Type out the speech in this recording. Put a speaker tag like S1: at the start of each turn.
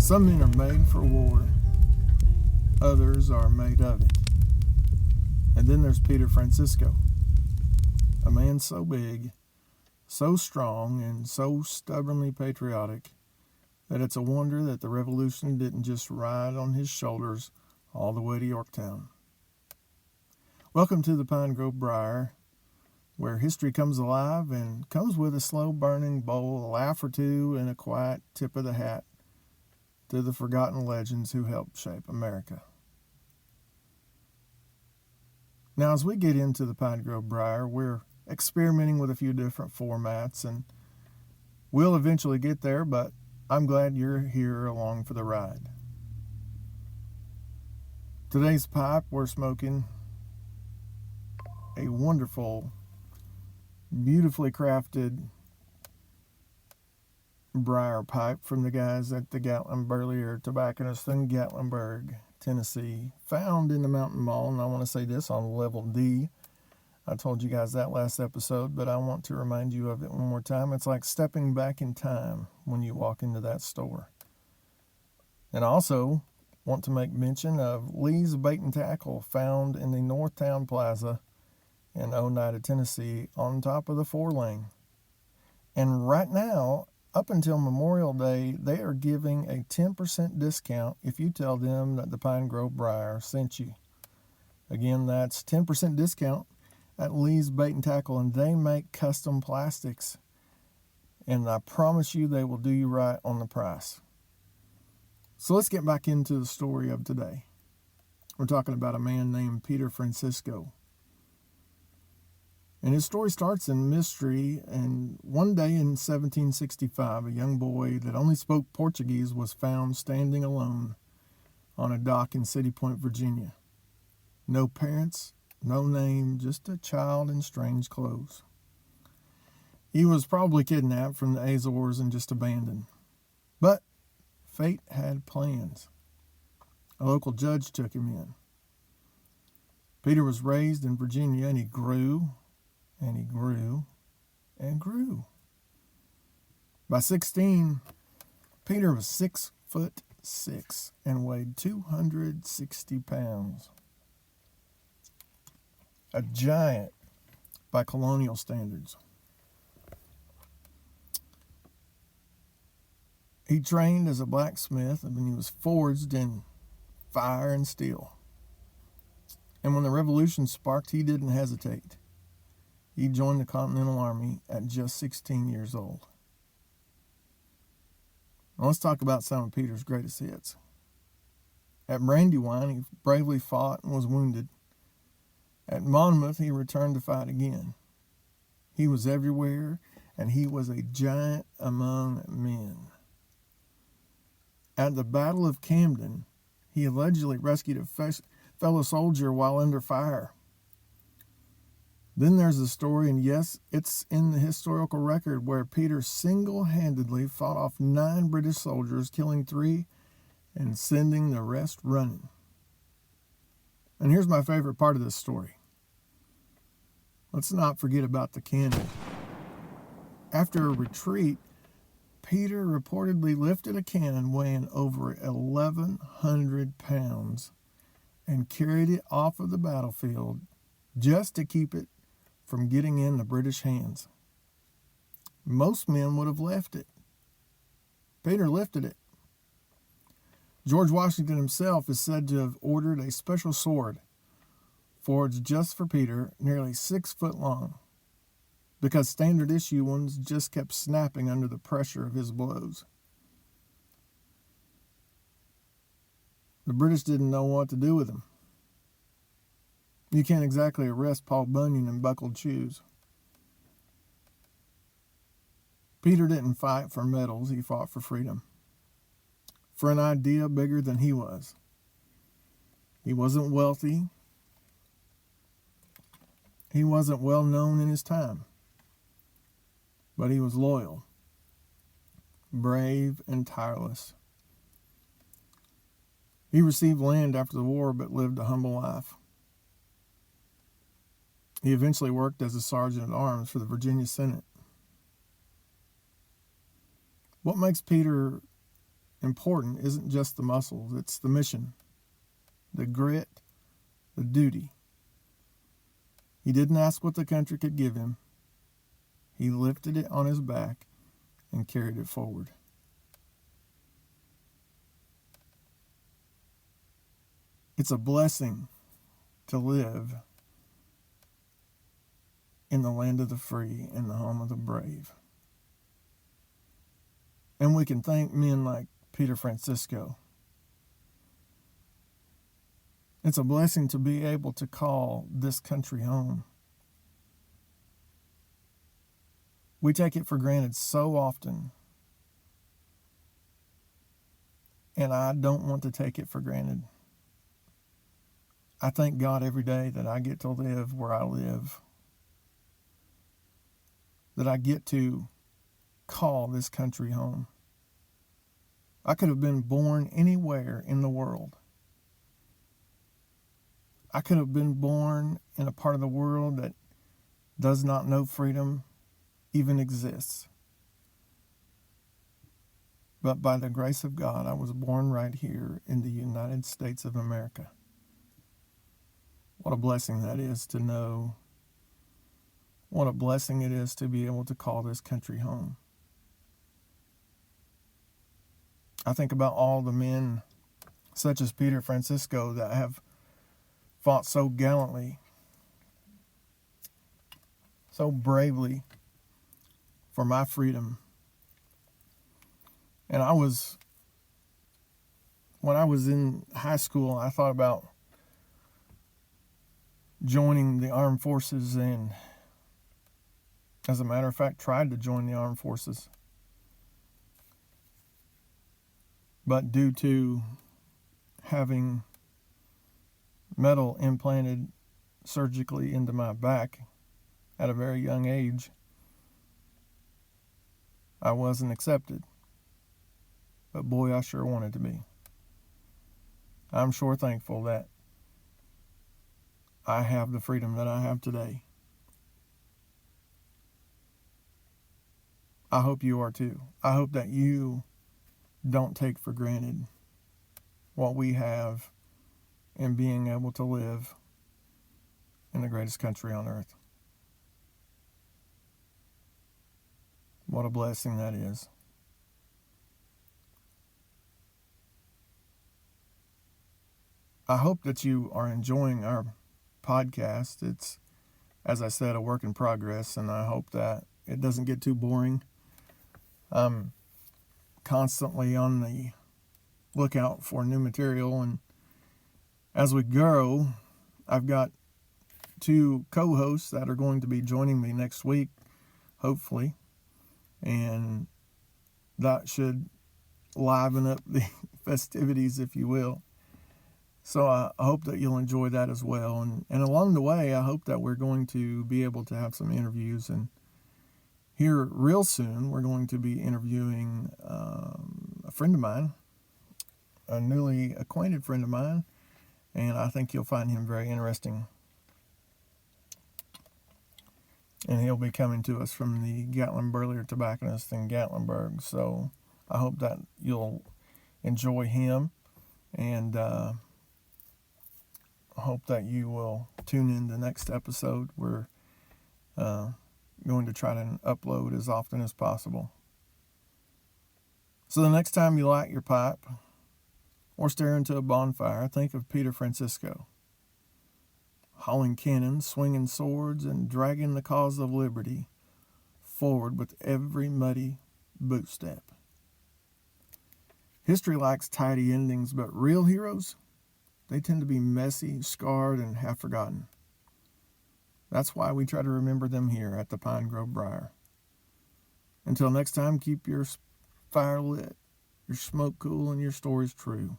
S1: Some men are made for war, others are made of it. And then there's Peter Fransisco, a man so big, so strong, and so stubbornly patriotic that it's a wonder that the revolution didn't just ride on his shoulders all the way to Yorktown. Welcome to the Pine Grove Briar, where history comes alive and comes with a slow-burning bowl, a laugh or two, and a quiet tip of the hat to the forgotten legends who helped shape America. Now, as we get into the Pine Grove Briar, we're experimenting with a few different formats, and we'll eventually get there, but I'm glad you're here along for the ride. Today's pipe, we're smoking a wonderful, beautifully crafted briar pipe from the guys at the Gatlinburg Tobacconist in Gatlinburg, Tennessee, found in the Mountain Mall, and I want to say this on level D. I told you guys that last episode, but I want to remind you of it one more time. It's like stepping back in time when you walk into that store. And I also want to make mention of Lee's Bait and Tackle, found in the Northtown Plaza in Oneida, Tennessee, on top of the 4-lane. And right now, up until Memorial Day, they are giving a 10% discount if you tell them that the Pine Grove Briar sent you. Again, that's 10% discount at Lee's Bait and Tackle, and they make custom plastics. And I promise you they will do you right on the price. So let's get back into the story of today. We're talking about a man named Peter Fransisco. And his story starts in mystery, and one day in 1765, a young boy that only spoke Portuguese was found standing alone on a dock in City Point, Virginia. No parents, no name, just a child in strange clothes. He was probably kidnapped from the Azores and just abandoned. But fate had plans. A local judge took him in. Peter was raised in Virginia, and he grew, and he grew, and grew. By 16, Peter was 6'6" and weighed 260 pounds. A giant by colonial standards. He trained as a blacksmith, and he was forged in fire and steel. And when the revolution sparked, he didn't hesitate. He joined the Continental Army at just 16 years old. Now let's talk about some of Peter's greatest hits. At Brandywine, he bravely fought and was wounded. At Monmouth, he returned to fight again. He was everywhere, and he was a giant among men. At the Battle of Camden, he allegedly rescued a fellow soldier while under fire. Then there's the story, and yes, it's in the historical record, where Peter single-handedly fought off 9 British soldiers, killing 3 and sending the rest running. And here's my favorite part of this story. Let's not forget about the cannon. After a retreat, Peter reportedly lifted a cannon weighing over 1,100 pounds and carried it off of the battlefield just to keep it from getting in the British hands. Most men would have left it. Peter lifted it. George Washington himself is said to have ordered a special sword forged just for Peter, nearly 6 foot long, because standard issue ones just kept snapping under the pressure of his blows. The British didn't know what to do with him. You can't exactly arrest Paul Bunyan in buckled shoes. Peter didn't fight for medals, he fought for freedom. For an idea bigger than he was. He wasn't wealthy. He wasn't well known in his time. But he was loyal, brave, and tireless. He received land after the war, but lived a humble life. He eventually worked as a sergeant at arms for the Virginia Senate. What makes Peter important isn't just the muscles, it's the mission, the grit, the duty. He didn't ask what the country could give him. He lifted it on his back and carried it forward. It's a blessing to live in the land of the free and the home of the brave. And we can thank men like Peter Fransisco. It's a blessing to be able to call this country home. We take it for granted so often, and I don't want to take it for granted. I thank God every day that I get to live where I live, that I get to call this country home. I could have been born anywhere in the world. I could have been born in a part of the world that does not know freedom even exists. But by the grace of God, I was born right here in the United States of America. What a blessing that is to know. What a blessing it is to be able to call this country home. I think about all the men such as Peter Fransisco that have fought so gallantly, so bravely for my freedom. And when I was in high school, I thought about joining the armed forces, and as a matter of fact, tried to join the armed forces. But due to having metal implanted surgically into my back at a very young age, I wasn't accepted. But boy, I sure wanted to be. I'm sure thankful that I have the freedom that I have today. I hope you are too. I hope that you don't take for granted what we have in being able to live in the greatest country on earth. What a blessing that is. I hope that you are enjoying our podcast. It's, as I said, a work in progress, and I hope that it doesn't get too boring. I'm constantly on the lookout for new material, and as we grow, I've got 2 co-hosts that are going to be joining me next week, hopefully, and that should liven up the festivities, if you will. So I hope that you'll enjoy that as well. And along the way, I hope that we're going to be able to have some interviews. And here real soon, we're going to be interviewing a friend of mine, a newly acquainted friend of mine. And I think you'll find him very interesting. And he'll be coming to us from the Gatlinburg tobacconist in Gatlinburg. So I hope that you'll enjoy him. And I hope that you will tune in the next episode. We're going to try to upload as often as possible. So the next time you light your pipe or stare into a bonfire, think of Peter Fransisco, hauling cannons, swinging swords, and dragging the cause of liberty forward with every muddy boot step. History likes tidy endings, but real heroes, they tend to be messy, scarred, and half forgotten. That's why we try to remember them here at the Pine Grove Briar. Until next time, keep your fire lit, your smoke cool, and your stories true.